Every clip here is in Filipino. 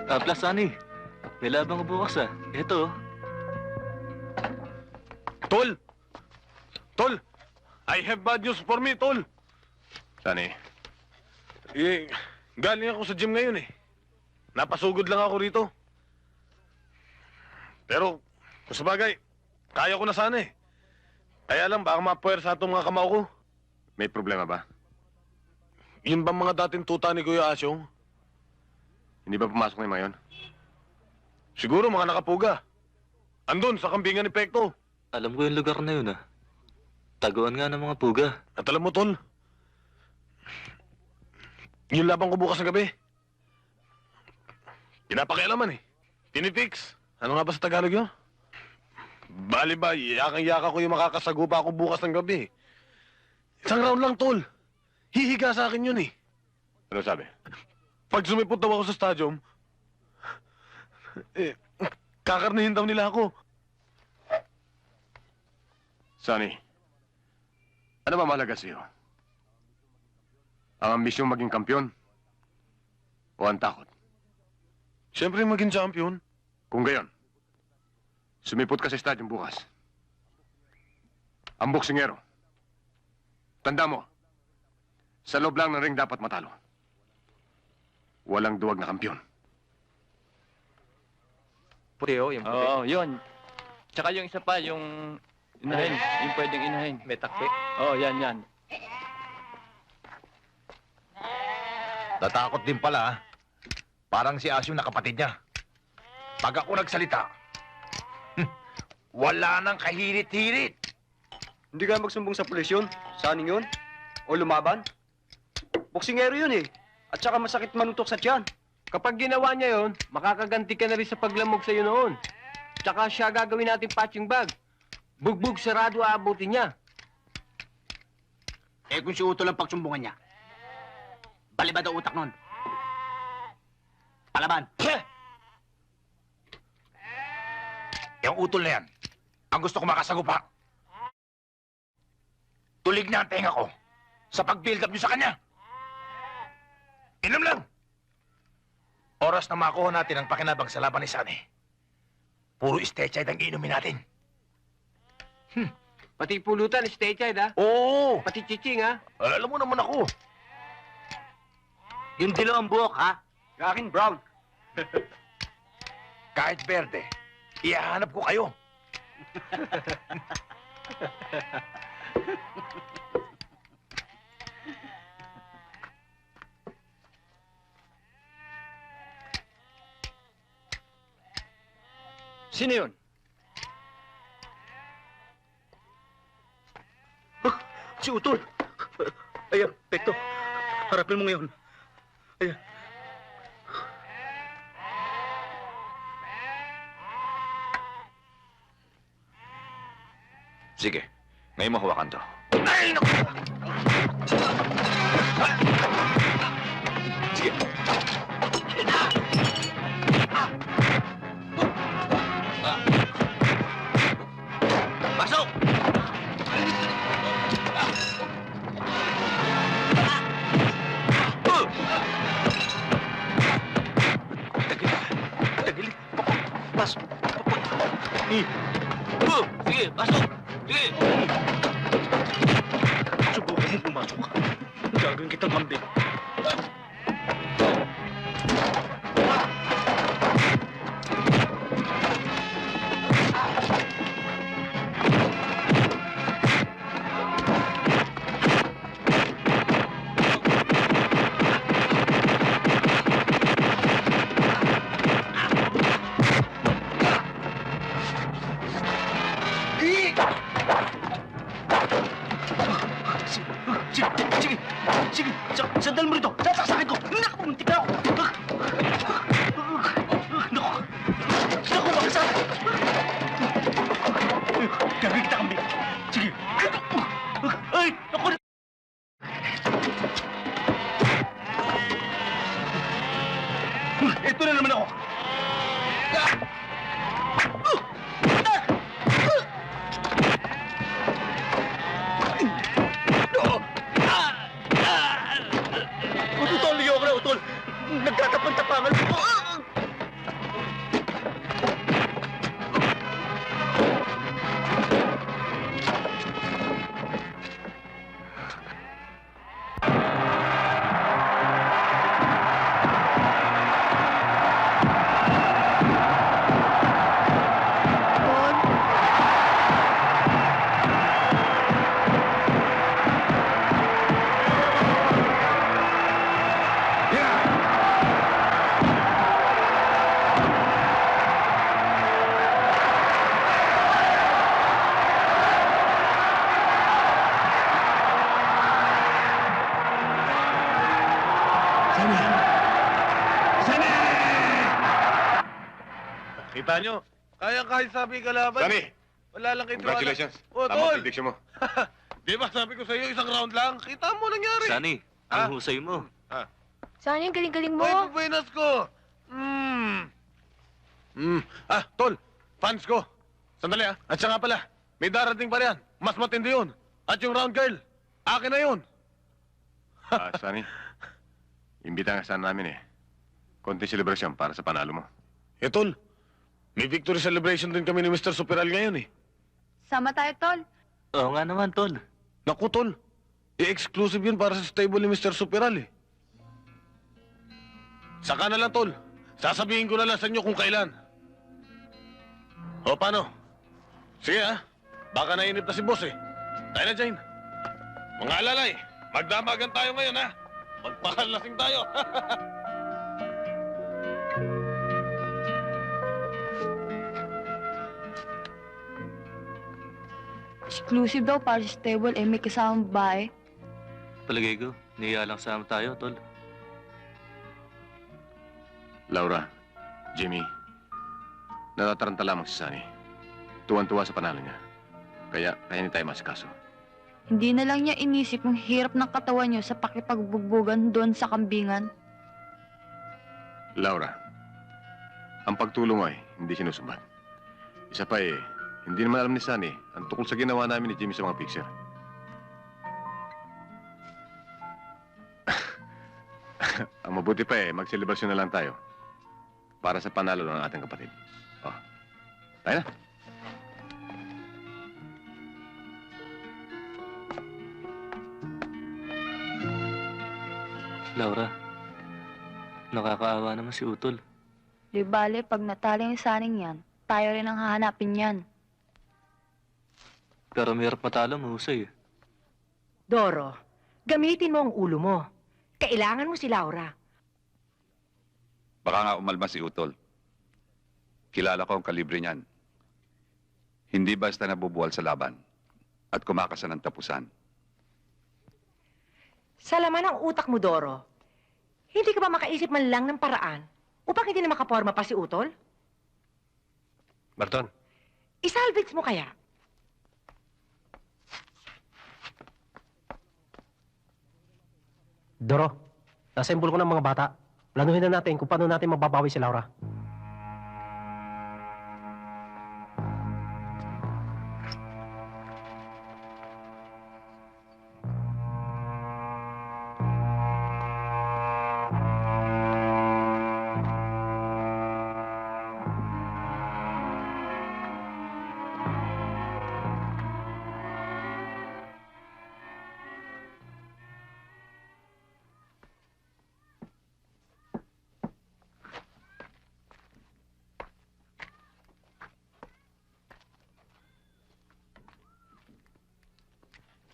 Plus, Sunny. May labang ko bukas, ah. Ito, oh. Tol! Tol! I have bad news for me, Tol! Sunny, Galing ako sa gym ngayon, eh. Napasugod lang ako rito. Pero, kung sa bagay, kaya ko na sana, eh. Kaya lang, baka mapuwersa itong mga kamao ko. may problema ba? Yun ba mga dating tuta ni Kuya Asyong? Hindi ba pumasok na yung mga yun? Siguro mga nakapuga. Andun, sa kambingan ni Pekto. Alam ko yung lugar na yun, ah. Taguan nga ng mga puga. At alam mo, Tol, yung labang ko bukas ng gabi. Pinapakialaman, eh. Tinifix. Ano nga ba sa Tagalog yun? Bali ba, yakang-yaka ko yung makakasagupa ako bukas ng gabi. Isang round lang, Tol. Hihiga sa akin yun, eh. Ano sabi? Pag sumipot daw ako sa stadium, kakarnihin daw nila ako. Sunny, ano ba mahalaga sa'yo? Ang ambisyong maging kampiyon? O ang takot? Siyempre maging champion. Kung gayon, sumipot ka sa stadium bukas. Ang boksingero. Tanda mo, sa loob lang ng ring dapat matalo. Walang duwag na kampiyon. Puti, oh, yung puti. Oo, yun. Tsaka yung isa pa, yung inahin. Yung pwedeng inahin. May takpi. Oo, yan. Natakot din pala, ha? Parang si Asyong na kapatid niya. Pag ako nagsalita, wala nang kahirit-hirit. Hindi kaya magsumbong sa pulis yun? Saning yun? O lumaban? Boksingero yun eh. At saka masakit manutok sa tiyan. Kapag ginawa niya yun, makakaganti ka na rin sa paglamog sa'yo noon. Tsaka siya gagawin natin punching bag. Bugbog sarado aabutin niya. Eh kung si Utol ang pagsumbungan niya, balibad ang utak nun. Palaban. Yung utol na yan, ang gusto ko makasagupa. Tulig na ang tenga ko sa pag-build up niyo sa kanya. Inom lang. Oras na makuha natin ang pakinabang sa laban ni Sunny. Puro stechide ang inumin natin. Pati pulutan, stay child, ha? Oo! Pati chiching, ha? Alam mo naman ako. Yung dilo ang buhok, ha? Akin, brown. Kahit berde, ihahanap ko kayo. Sino yun? Si Utol. Ayan, Pekto. Harapin mo ngayon. Ayan. Sige, ngayon mo hawakan to. Ay, naku! Sige. Pasok! Tagilid. Pasok. Sige, pasok! Sige! Subukan mo pumasok. Gagawin kitang kambing. Sige, sandal mo rito. Sasaksakin ko. Naku, muntik na ako. Naku, makasal. Gagawin kita kambing. Sige. Ay, naku. Ito na naman ako. Utol, liyo ako na, Utol. Nagkatapan-tapangan. Kita nyo? Kaya-kaya sabi kalaban. Sonny, Wala lang kayo congratulations. Oh, Tama tol! ang prediction mo. Di ba sabi ko sa'yo, isang round lang? Kita mo nangyari. Sunny, Ah? ang husay mo. Sana yung galing-galing mo. Ay, bubuenas ko. Tol, fans ko. Sandali At siya nga pala, may darating pa riyan. Mas matindi yun. At yung round girl, akin na yun. Sonny, imbita nga sana namin eh. Konti celebration para sa panalo mo. Tol, may victory celebration din kami ni Mr. Superal ngayon eh. Sama tayo, Tol. Oo nga naman, tol. Naku, Tol. I-exclusive yun para sa stable ni Mr. Superal eh. Saka na lang, Tol. Sasabihin ko na lang sa inyo kung kailan. O, paano? Sige, Baka nainip na si boss eh. Tayo na, Jane. Mga alalay, magdamagan tayo ngayon, Magpakalasing tayo. Exclusive daw para sa stable, may kasamang babae. Palagay ko, niya lang sama tayo, tol. Laura, Jimmy, natataranta lamang si Sunny. Tuwan-tuwa sa panalo niya. Kaya hindi tayo masikaso. Hindi na lang niya inisip yung hirap ng katawan niyo sa pakipagbugbugan doon sa kambingan. Laura, ang pagtulong mo ay hindi sinusumbat. Isa pa hindi naman alam ni Sunny ang tukol sa ginawa namin ni Jimmy sa mga picture. Ang mabuti pa magselebrasyon na lang tayo para sa panalo ng ating kapatid. Tayo na. Laura, nakakaawa naman si Utol. Di bale, pag natalo yung saning yan, tayo rin ang hahanapin yan. Pero mahirap matalo, mahusay eh. Doro, gamitin mo ang ulo mo. Kailangan mo si Laura. Baka nga umalma si Utol. Kilala ko ang kalibre niyan. Hindi basta nabubuwal sa laban at kumakasan ng tapusan. Sa laman ng utak mo, Doro, hindi ka ba makaisip man lang ng paraan upang hindi na makaporma pa si Utol? Barton. Isalvage mo kaya? Doro, nasa ko ng mga bata. Planuhin na natin kung paano natin mababawi si Laura.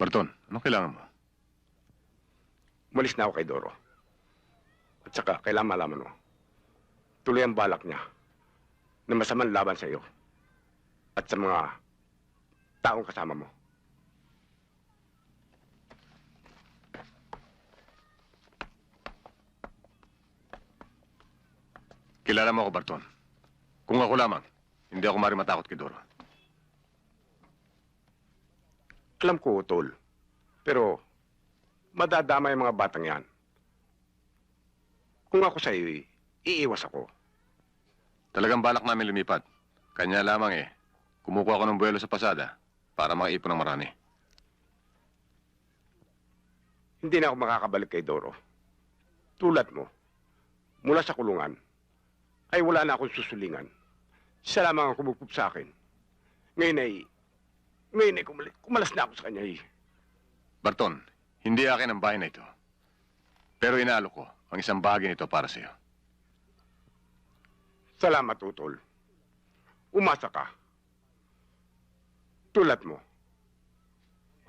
Barton, ano kailangan mo? Umalis na ako kay Doro. At saka, kailangan malaman mo. Tuloy ang balak niya na masamang laban sa iyo at sa mga taong kasama mo. Kilala mo ako, Barton. Kung ako lamang, hindi ako matakot kay Doro. Alam ko, Tol. Pero, madadama yung mga batang yan. Kung ako sa iyo, iiwas ako. Talagang balak namin lumipat. Kanya lamang kumukuha ako ng buwelo sa pasada para makaipon ng marami. Hindi na ako makakabalik kay Doro. Tulad mo, mula sa kulungan, ay wala na akong susulingan. Siya lamang ang kumupop sa akin. Ngayon ay kumalas na ako sa kanya Barton, hindi akin ang bahay na ito. Pero inaalok ko ang isang bahagi nito para sa iyo. Salamat, Utol. Umasa ka. Tulad mo,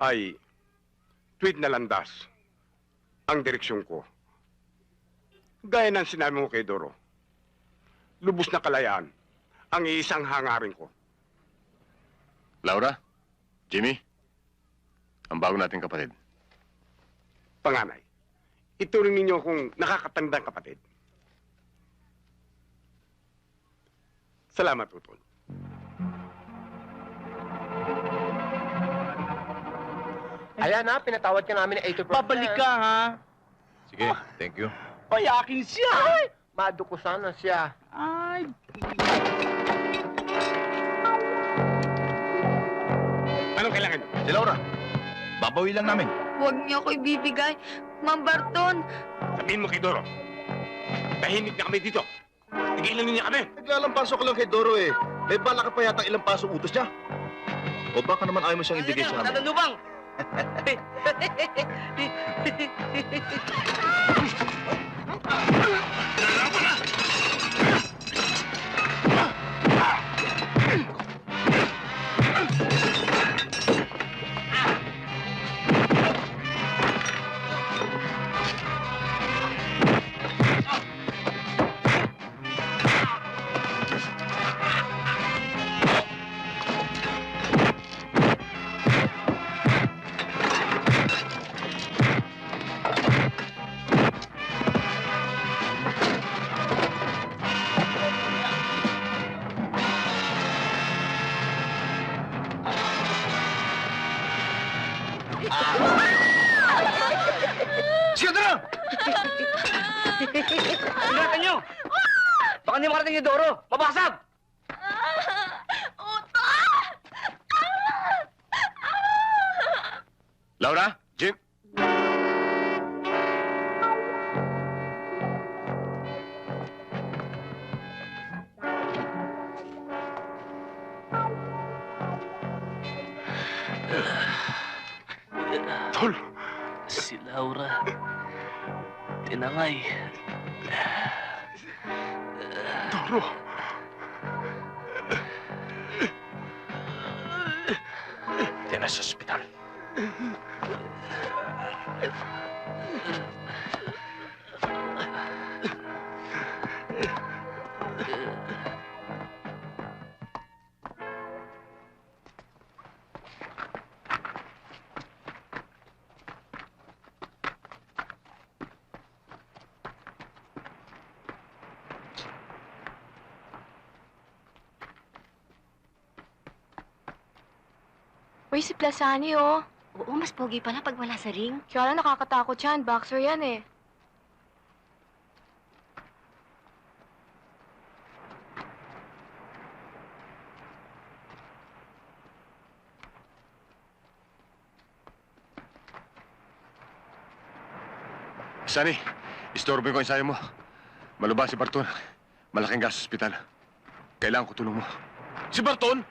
ay tweet na landas ang direksyon ko. Gaya ng sinabi mo kay Doro, lubos na kalayaan ang iisang hangarin ko. Laura, Jimmy, ang bago nating kapatid. Panganay, ituring ninyo akong nakakatandang kapatid. Salamat, Utol. Ayan na, pinatawad ka namin ng 80%. Babalik ka, ha? Sige, thank you. Payakin siya! Madukusan na siya. Ay! Anong kailangan nyo? Si Laura, babawi lang namin. Huwag niyo ako ibibigay. Ma'am Barton, Sabihin mo kay Doro. Tahimik na kami dito. Tigilan niyo kami. Naglalampaso ka lang kay Doro eh. May bala ka pa yata ilang paso utos niya. O baka naman ayaw mo siyang ibigay sa amin. Lubang! Sige, tara! Ingatan nyo! Baka hindi makarating ni Doro! Mabasag! Laura? Jim? Tol! Si Laura. Tinangay. Doro! Tiyan na sa ospital. uy, si Plasani, oh. Oo, mas pogi pala pag wala sa ring. Kaya lang nakakatakot yan. Boxer yan, eh. Sunny, istorbo ko ang ensayo mo. Malubha si Barton. Malaking gas sa ospital. Kailangan ko tulong mo. Si Barton?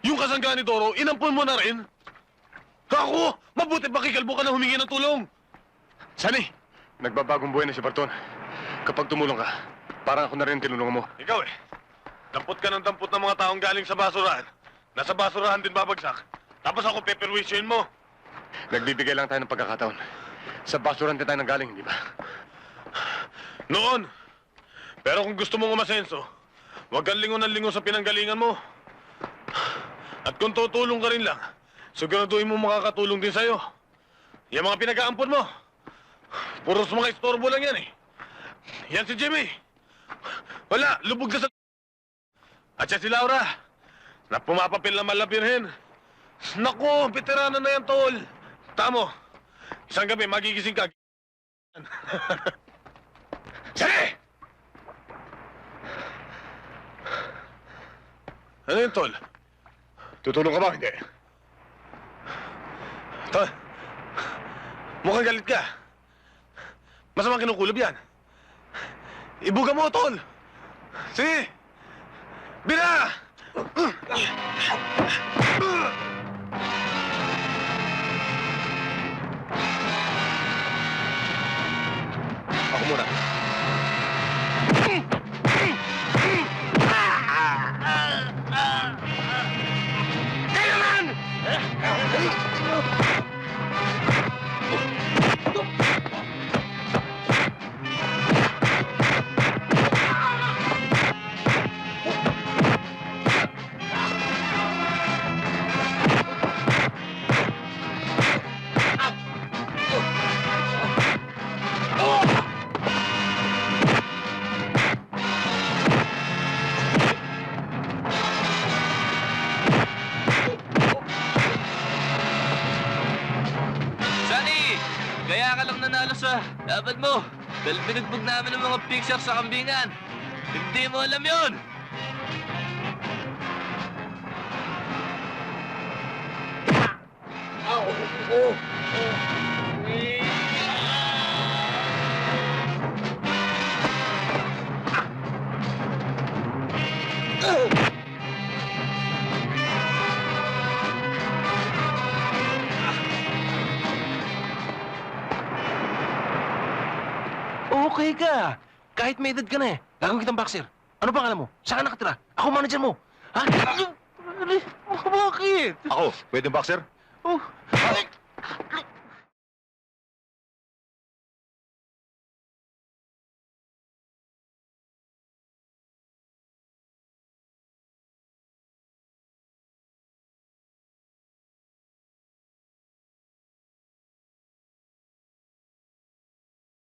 Yung kasangga ni Doro, inampun mo na rin? Kako! Mabuti pakikalbo ka na humingi ng tulong! Sunny, nagbabagong buhay na si Barton. Kapag tumulong ka, parang ako na rin tinulungan mo. Ikaw eh. Dampot ka ng dampot ng mga taong galing sa basurahan. Nasa basurahan din babagsak. Tapos ako peperwisyoin mo. Nagbibigay lang tayo ng pagkakataon. Sa basuran din tayo nanggaling, hindi ba? Noon. Pero kung gusto mong umasenso, huwag kang lingon ng lingon sa pinanggalingan mo. At kung tutulong ka rin lang, siguraduhin mo makakatulong din sa'yo. Yung mga pinag-aampon mo, puros mga istorbo lang yan eh. Yan si Jimmy. Wala, lubog na sa... At siya si Laura, na pumapapil na malabirhin. Naku, veterana na yan, tol. Tamo, isang gabi magigising ka. Sige! Ano yun, tol? Tutulong ka ba? Hindi. Tol, mukhang galit ka. Masamang kinukulob yan. Ibuga mo, tol. Sige. Bira! Ako muna. Kayo naman! Dapat mo! Dahil binugbog namin ang mga picture sa kambingan! Hindi mo alam yun! Okay ka. Kahit may edad ka na eh. Gagawin kitang boxer. Ano pangalan mo? Saan ka nakatira? Ako manager mo. Ha? Bakit? Ako, pwedeng boxer? Oh.